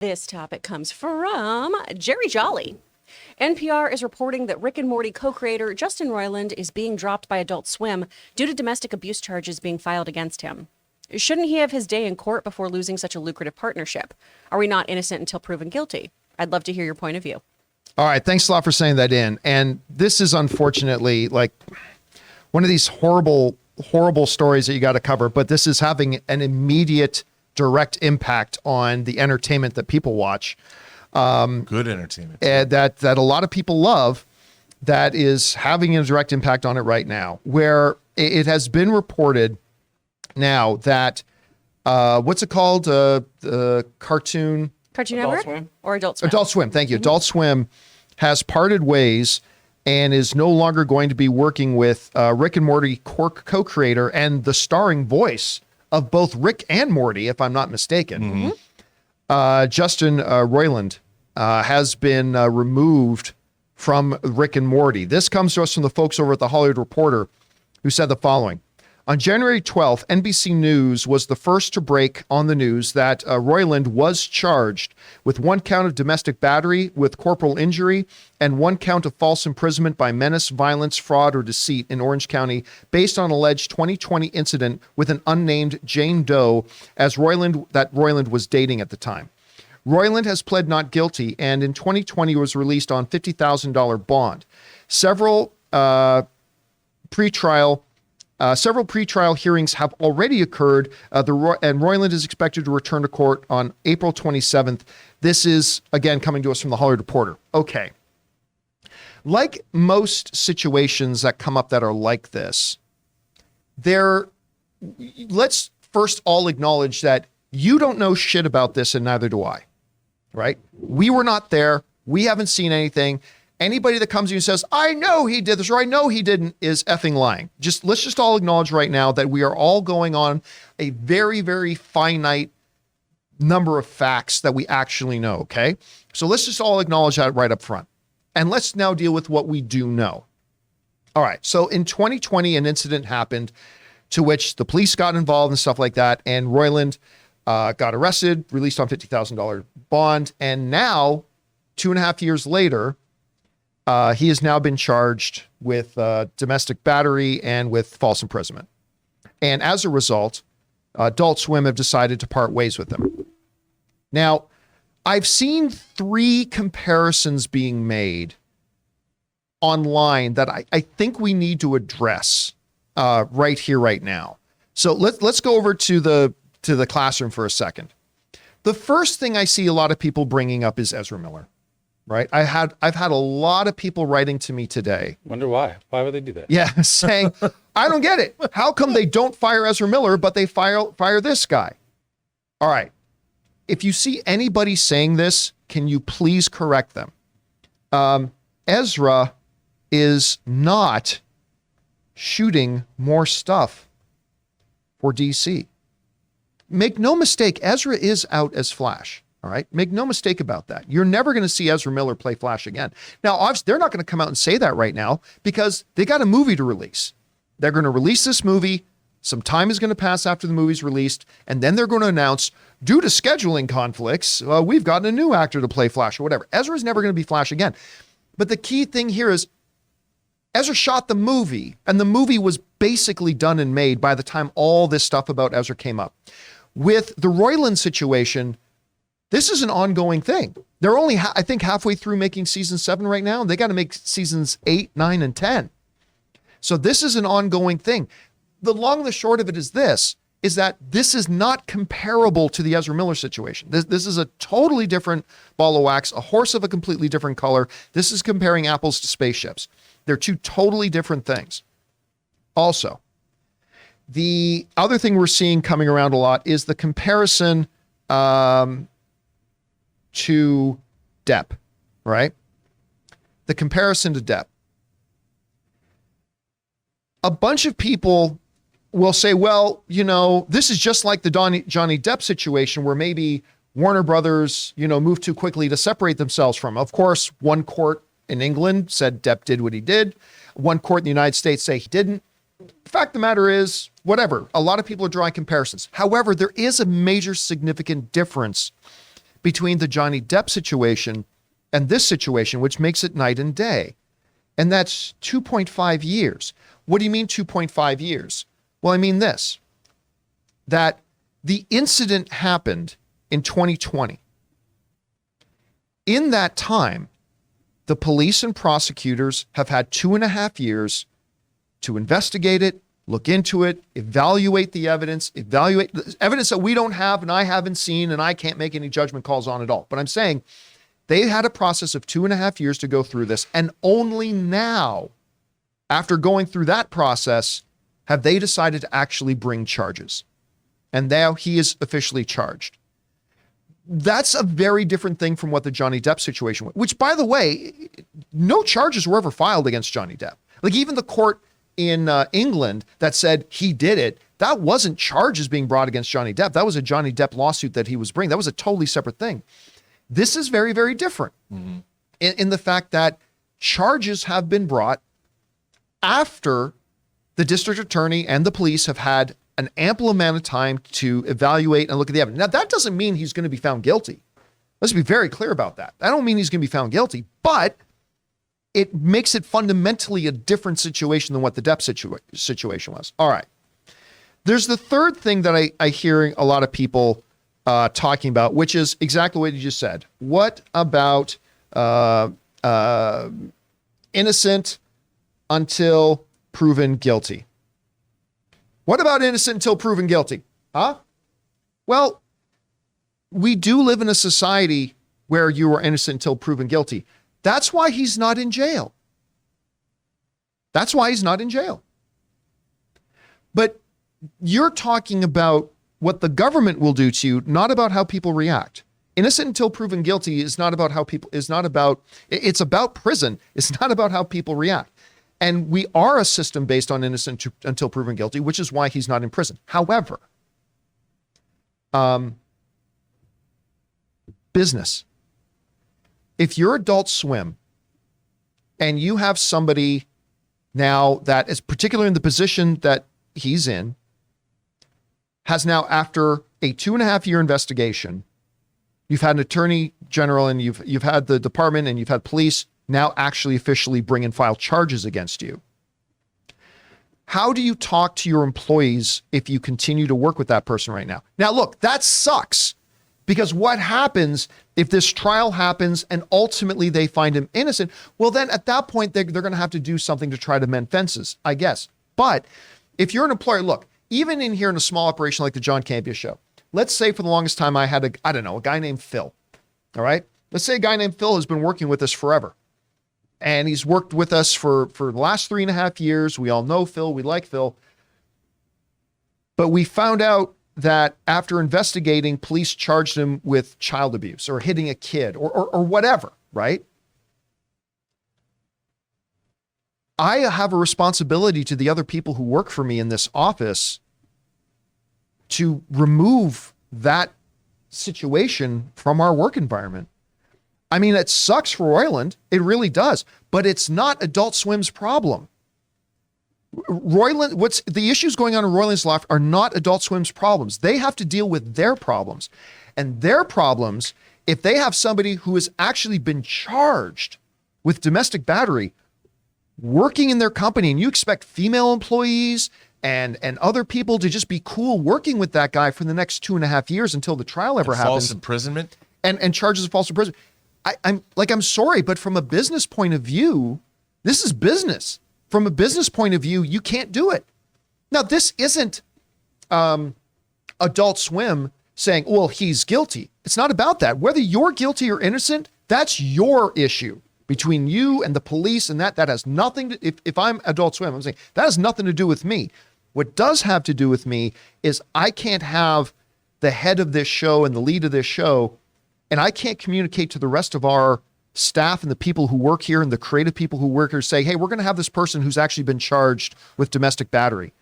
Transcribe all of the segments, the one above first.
This topic comes from Jerry Jolly. NPR is reporting that Rick and Morty co-creator Justin Roiland is being dropped by Adult Swim due to domestic abuse charges being filed against him. Shouldn't he have his day in court before losing such a lucrative partnership? Are we not innocent until proven guilty? I'd love to hear your point of view. All right. Thanks a lot for saying that in. And this is unfortunately like one of these horrible stories that you got to cover, but this is having an immediate direct impact on the entertainment that people watch. Good entertainment. That a lot of people love, that is having a direct impact on it right now, where it has been reported now that, what's it called? The Cartoon Network Swim? Or Adult Swim? Adult Swim. Thank you. Adult Swim has parted ways and is no longer going to be working with Rick and Morty co-creator and the starring voice of both Rick and Morty, if I'm not mistaken. Justin Roiland has been removed from Rick and Morty. This comes to us from the folks over at the Hollywood Reporter, who said the following. On January 12th, NBC News was the first to break on the news that Roiland was charged with 1 count of domestic battery with corporal injury and 1 count of false imprisonment by menace, violence, fraud, or deceit in Orange County based on alleged 2020 incident with an unnamed Jane Doe that Roiland was dating at the time. Roiland has pled not guilty and in 2020 was released on $50,000 bond. Several pretrial hearings have already occurred, and Roiland is expected to return to court on April 27th. This is, again, coming to us from the Hollywood Reporter. Okay. Like most situations that come up that are like this, let's first all acknowledge that you don't know shit about this, and neither do I, right? We were not there. We haven't seen anything. Anybody that comes to you and says, I know he did this or I know he didn't, is effing lying. Let's just all acknowledge right now that we are all going on a very, very finite number of facts that we actually know, okay? So let's just all acknowledge that right up front. And let's now deal with what we do know. All right, so in 2020, an incident happened to which the police got involved and stuff like that, and Roiland got arrested, released on $50,000 bond, and now, 2.5 years later, he has now been charged with domestic battery and with false imprisonment. And as a result, Adult Swim have decided to part ways with him. Now, I've seen 3 comparisons being made online that I think we need to address right here, right now. So let's go over to the classroom for a second. The first thing I see a lot of people bringing up is Ezra Miller. Right. I've had a lot of people writing to me today. Wonder why? Why would they do that? Yeah, saying, I don't get it. How come they don't fire Ezra Miller, but they fire this guy? All right. If you see anybody saying this, can you please correct them? Ezra is not shooting more stuff for DC. Make no mistake, Ezra is out as Flash. All right. Make no mistake about that. You're never going to see Ezra Miller play Flash again. Now, obviously, they're not going to come out and say that right now because they got a movie to release. They're going to release this movie. Some time is going to pass after the movie's released. And then they're going to announce, due to scheduling conflicts, we've gotten a new actor to play Flash or whatever. Ezra's never going to be Flash again. But the key thing here is Ezra shot the movie, and the movie was basically done and made by the time all this stuff about Ezra came up. With the Roiland situation, this is an ongoing thing. They're only, I think, halfway through making season 7 right now. They got to make seasons 8, 9, and 10. So this is an ongoing thing. The long and the short of it is that this is not comparable to the Ezra Miller situation. This is a totally different ball of wax, a horse of a completely different color. This is comparing apples to spaceships. They're 2 totally different things. Also, the other thing we're seeing coming around a lot is the comparison to Depp, right? The comparison to Depp. A bunch of people will say, well, this is just like the Johnny Depp situation where maybe Warner Brothers, moved too quickly to separate themselves from. Of course, one court in England said Depp did what he did. One court in the United States say he didn't. The fact of the matter is, whatever. A lot of people are drawing comparisons. However, there is a major significant difference between the Johnny Depp situation and this situation, which makes it night and day. And that's 2.5 years. What do you mean 2.5 years? Well, I mean this, that the incident happened in 2020. In that time, the police and prosecutors have had 2.5 years to investigate it, look into it, evaluate the evidence that we don't have and I haven't seen and I can't make any judgment calls on at all. But I'm saying they had a process of 2.5 years to go through this, and only now, after going through that process, have they decided to actually bring charges. And now he is officially charged. That's a very different thing from what the Johnny Depp situation was, which, by the way, no charges were ever filed against Johnny Depp. Like, even the court in England that said he did it, that wasn't charges being brought against Johnny Depp. That was a Johnny Depp lawsuit that he was bringing. That was a totally separate thing. This is very, very different in the fact that charges have been brought after the district attorney and the police have had an ample amount of time to evaluate and look at the evidence. Now, that doesn't mean he's going to be found guilty. Let's be very clear about that. I don't mean he's going to be found guilty, but it makes it fundamentally a different situation than what the Depp situation was. All right. There's the third thing that I hear a lot of people talking about, which is exactly what you just said. What about innocent until proven guilty? What about innocent until proven guilty? Huh? Well, we do live in a society where you are innocent until proven guilty. That's why he's not in jail. That's why he's not in jail. But you're talking about what the government will do to you, not about how people react. Innocent until proven guilty is not about how people, it's about prison. It's not about how people react. And we are a system based on innocent until proven guilty, which is why he's not in prison. However, business. If you're Adult Swim and you have somebody now that is particularly in the position that he's in, has now, after a 2.5 year investigation, you've had an attorney general and you've had the department and you've had police now actually officially bring and file charges against you. How do you talk to your employees if you continue to work with that person right now? Now, look, that sucks, because what happens if this trial happens and ultimately they find him innocent? Well, then at that point, they're going to have to do something to try to mend fences, I guess. But if you're an employer, look, even in here in a small operation like the John Campea Show, let's say for the longest time I had a guy named Phil. All right. Let's say a guy named Phil has been working with us forever. And he's worked with us for the last 3.5 years. We all know Phil. We like Phil. But we found out that after investigating, police charged him with child abuse or hitting a kid or whatever, right? I have a responsibility to the other people who work for me in this office to remove that situation from our work environment. I mean, it sucks for Roiland. It really does. But it's not Adult Swim's problem. Roiland, the issues going on in Roiland's life are not Adult Swim's problems. They have to deal with their problems. And their problems, if they have somebody who has actually been charged with domestic battery working in their company, and you expect female employees and other people to just be cool working with that guy for the next 2.5 years until the trial ever happens. False imprisonment? And charges of false imprisonment. I'm sorry, but from a business point of view, this is business. From a business point of view, you can't do it. Now, this isn't Adult Swim saying, well, he's guilty. It's not about that. Whether you're guilty or innocent, that's your issue between you and the police, and that has nothing to, if I'm Adult Swim, I'm saying that has nothing to do with me. What does have to do with me is I can't have the head of this show and the lead of this show, and I can't communicate to the rest of our staff and the people who work here and the creative people who work here say, hey, we're going to have this person who's actually been charged with domestic battery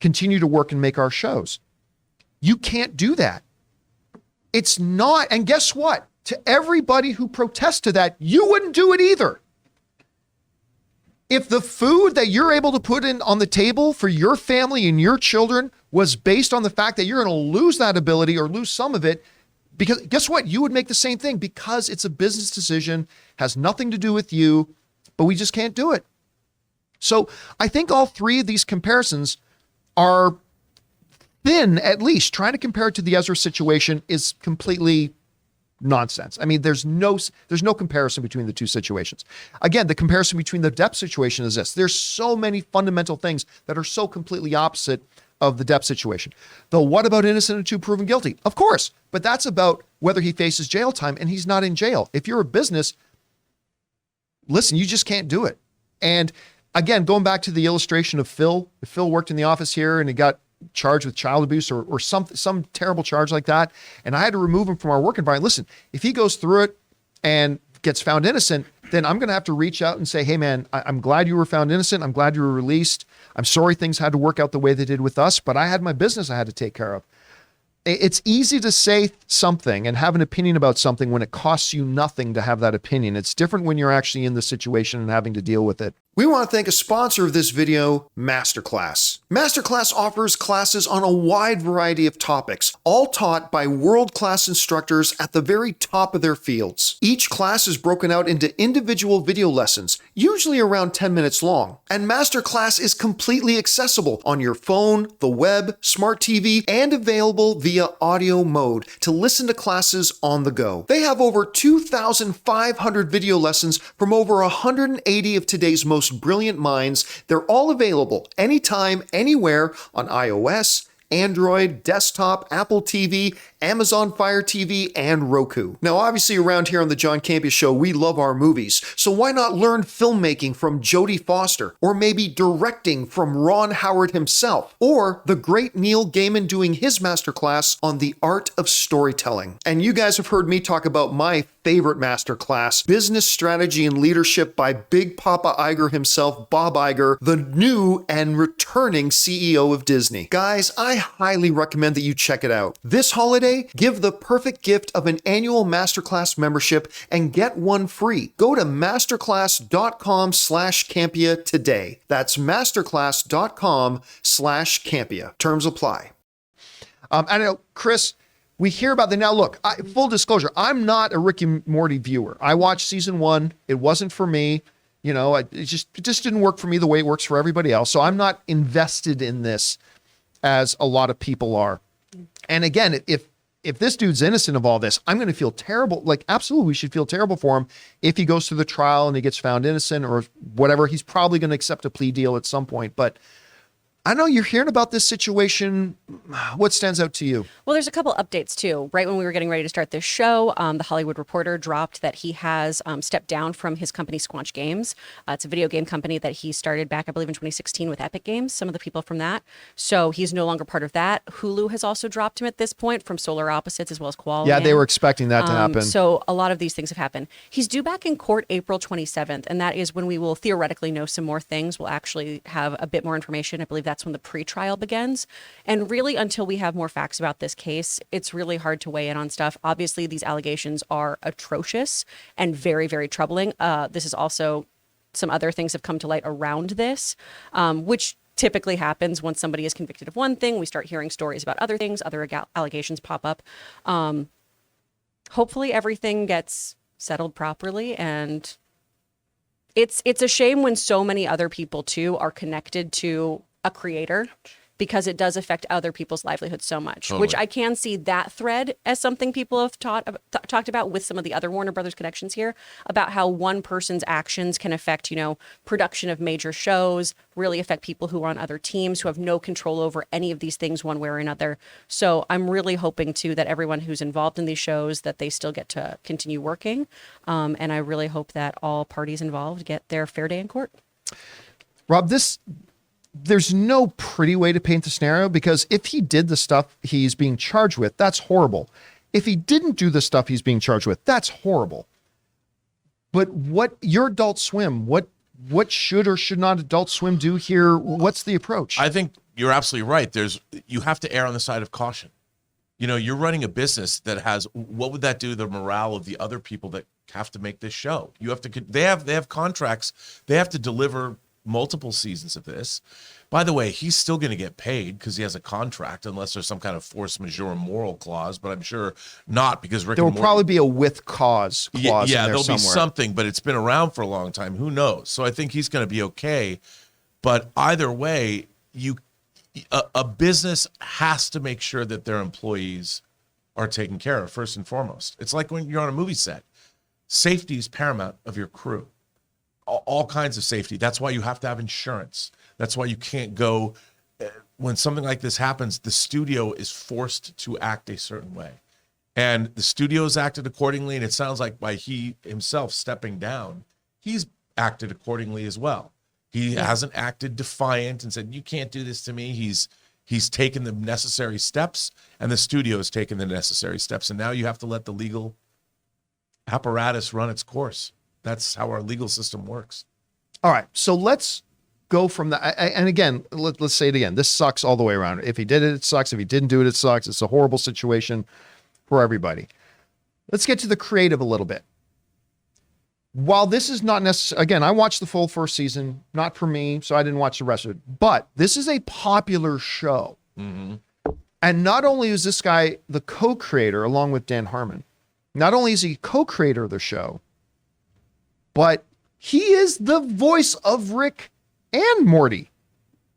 continue to work and make our shows. You can't do that. It's not. And guess what? To everybody who protests to that, you wouldn't do it either. If the food that you're able to put in on the table for your family and your children was based on the fact that you're going to lose that ability or lose some of it, Because guess what? You would make the same thing because it's a business decision, has nothing to do with you, but we just can't do it. So I think all three of these comparisons are thin, at least. Trying to compare it to the Ezra situation is completely nonsense. I mean, there's no comparison between the two situations. Again, the comparison between the Depp situation is this. There's so many fundamental things that are so completely opposite of the Depp situation. Though what about innocent until proven guilty? Of course, but that's about whether he faces jail time, and he's not in jail. If you're a business, listen, you just can't do it. And again, going back to the illustration of Phil, if Phil worked in the office here and he got charged with child abuse or some terrible charge like that, and I had to remove him from our work environment. Listen, if he goes through it and gets found innocent, then I'm going to have to reach out and say, hey man, I'm glad you were found innocent. I'm glad you were released. I'm sorry things had to work out the way they did with us, but I had my business I had to take care of. It's easy to say something and have an opinion about something when it costs you nothing to have that opinion. It's different when you're actually in the situation and having to deal with it. We want to thank a sponsor of this video, MasterClass. MasterClass offers classes on a wide variety of topics, all taught by world-class instructors at the very top of their fields. Each class is broken out into individual video lessons, usually around 10 minutes long. And MasterClass is completely accessible on your phone, the web, smart TV, and available via audio mode to listen to classes on the go. They have over 2,500 video lessons from over 180 of today's most brilliant minds. They're all available anytime, anywhere on iOS, Android, desktop, Apple TV, Amazon Fire TV, and Roku. Now, obviously around here on the John Campea Show, we love our movies, so why not learn filmmaking from Jodie Foster, or maybe directing from Ron Howard himself, or the great Neil Gaiman doing his masterclass on the art of storytelling. And you guys have heard me talk about my favorite masterclass, Business Strategy and Leadership by Big Papa Iger himself, Bob Iger, the new and returning CEO of Disney. Guys, I highly recommend that you check it out. This holiday, give the perfect gift of an annual Masterclass membership and get one free. Go to masterclass.com/Campea today. That's masterclass.com/Campea. Terms apply. I know, Chris, we hear about the now. Look, full disclosure, I'm not a Rick and Morty viewer. I watched season 1. It wasn't for me. You know, it just didn't work for me the way it works for everybody else. So I'm not invested in this as a lot of people are. And again, if this dude's innocent of all this, I'm going to feel terrible. Like, absolutely, we should feel terrible for him if he goes through the trial and he gets found innocent or whatever. He's probably going to accept a plea deal at some point. But I know you're hearing about this situation. What stands out to you? Well, there's a couple updates too. Right when we were getting ready to start this show, the Hollywood Reporter dropped that he has stepped down from his company, Squanch Games. It's a video game company that he started back, I believe, in 2016 with Epic Games, some of the people from that. So he's no longer part of that. Hulu has also dropped him at this point from Solar Opposites as well as Qual. Yeah, they were expecting that to happen. So a lot of these things have happened. He's due back in court April 27th, and that is when we will theoretically know some more things. We'll actually have a bit more information. I believe that's when the pre-trial begins. And really, until we have more facts about this case, it's really hard to weigh in on stuff. Obviously, these allegations are atrocious and very, very troubling. This is also, some other things have come to light around this, which typically happens when somebody is convicted of one thing. We start hearing stories about other things, other allegations pop up. Hopefully everything gets settled properly, and it's a shame when so many other people too are connected to a creator, because it does affect other people's livelihoods so much, Totally. which I can see that thread as something people have talked about with some of the other Warner Brothers connections here, about how one person's actions can affect, production of major shows, really affect people who are on other teams who have no control over any of these things one way or another. So I'm really hoping too that everyone who's involved in these shows, that they still get to continue working. And I really hope that all parties involved get their fair day in court. Rob, there's no pretty way to paint the scenario, because if he did the stuff he's being charged with, that's horrible. If he didn't do the stuff he's being charged with, that's horrible. But your Adult Swim, what should or should not Adult Swim do here? What's the approach? I think you're absolutely right. You have to err on the side of caution. You're running a business that has, what would that do to the morale of the other people that have to make this show? They have contracts. They have to deliver multiple seasons of this. By the way, he's still going to get paid because he has a contract, unless there's some kind of force majeure moral clause, but I'm sure not, because Rick There will and Morty, probably be a with cause clause in there there'll somewhere. be something, but it's been around for a long time. Who knows? So I think he's going to be okay. But either way, a business has to make sure that their employees are taken care of first and foremost. It's like when you're on a movie set. Safety is paramount of your crew. All kinds of safety. That's why you have to have insurance. That's why you can't go, when something like this happens, the studio is forced to act a certain way. And the studio's acted accordingly, and it sounds like by he himself stepping down, he's acted accordingly as well. He hasn't acted defiant and said, you can't do this to me. He's taken the necessary steps, and the studio has taken the necessary steps. And now you have to let the legal apparatus run its course. That's how our legal system works. All right, so let's go from that. And again, let's say it again. This sucks all the way around. If he did it, it sucks. If he didn't do it, it sucks. It's a horrible situation for everybody. Let's get to the creative a little bit. While this is not necessary, again, I watched the full first season, not for me, so I didn't watch the rest of it. But this is a popular show. Mm-hmm. And not only is this guy the co-creator along with Dan Harmon, not only is he co-creator of the show, but he is the voice of Rick and Morty.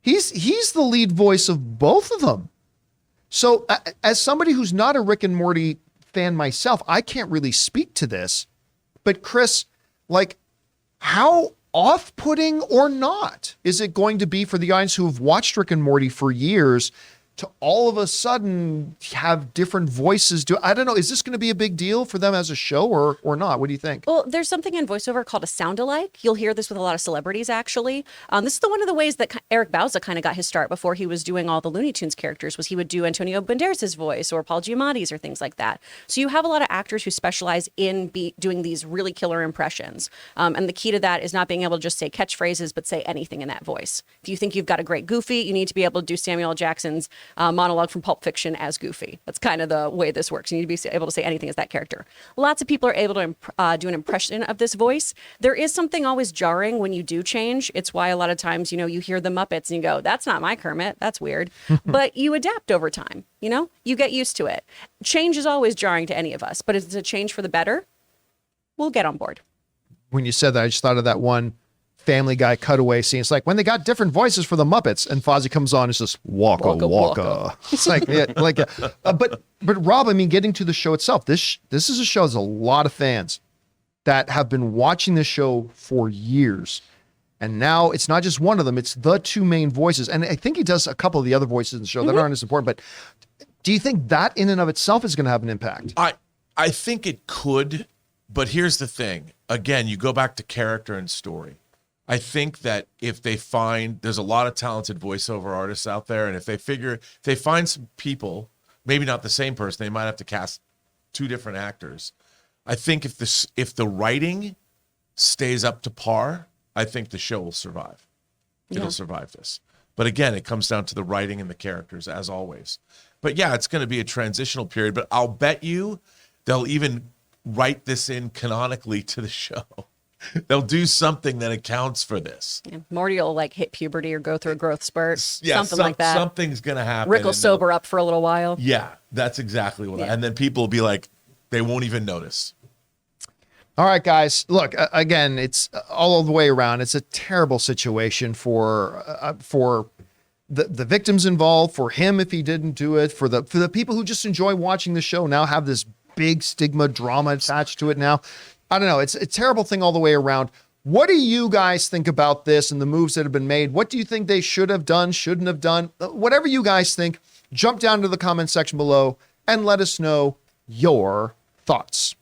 He's the lead voice of both of them. So as somebody who's not a Rick and Morty fan myself, I can't really speak to this. But Chris, like, how off-putting or not is it going to be for the guys who have watched Rick and Morty for years to all of a sudden have different voices? I don't know. Is this going to be a big deal for them as a show or not? What do you think? Well, there's something in voiceover called a sound-alike. You'll hear this with a lot of celebrities, actually. This is one of the ways that Eric Bauza kind of got his start before he was doing all the Looney Tunes characters, was he would do Antonio Banderas' voice or Paul Giamatti's or things like that. So you have a lot of actors who specialize in doing these really killer impressions. And the key to that is not being able to just say catchphrases, but say anything in that voice. If you think you've got a great Goofy, you need to be able to do Samuel L. Jackson's monologue from Pulp Fiction as Goofy. That's kind of the way this works. You need to be able to say anything as that character. Lots of people are able to do an impression of this voice. There is something always jarring when you do change. It's why a lot of times, you hear the Muppets and you go, that's not my Kermit. That's weird. But you adapt over time. You get used to it. Change is always jarring to any of us, but if it's a change for the better, we'll get on board. When you said that, I just thought of that one Family Guy cutaway scene. It's like when they got different voices for the Muppets, and Fozzie comes on, it's just waka waka. It's like, but Rob, I mean, getting to the show itself, this is a show. There's a lot of fans that have been watching this show for years, and now it's not just one of them; it's the two main voices. And I think he does a couple of the other voices in the show that aren't as important. But do you think that in and of itself is going to have an impact? I think it could, but here's the thing. Again, you go back to character and story. I think that if they find, there's a lot of talented voiceover artists out there, and if they find some people, maybe not the same person, they might have to cast two different actors. I think if the writing stays up to par, I think the show will survive. It'll survive this. But again, it comes down to the writing and the characters, as always. But yeah, it's going to be a transitional period, but I'll bet you they'll even write this in canonically to the show. They'll do something that accounts for this. Yeah. Morty will hit puberty or go through a growth spurt. Something like that. Something's going to happen. Rick will sober up for a little while. Yeah, that's exactly what. And then people will be like, they won't even notice. All right, guys. Look, again, it's all the way around. It's a terrible situation for the victims involved, for him if he didn't do it, for the people who just enjoy watching the show now have this big stigma drama attached to it now. I don't know. It's a terrible thing all the way around. What do you guys think about this and the moves that have been made? What do you think they should have done, shouldn't have done? Whatever you guys think, jump down to the comment section below and let us know your thoughts.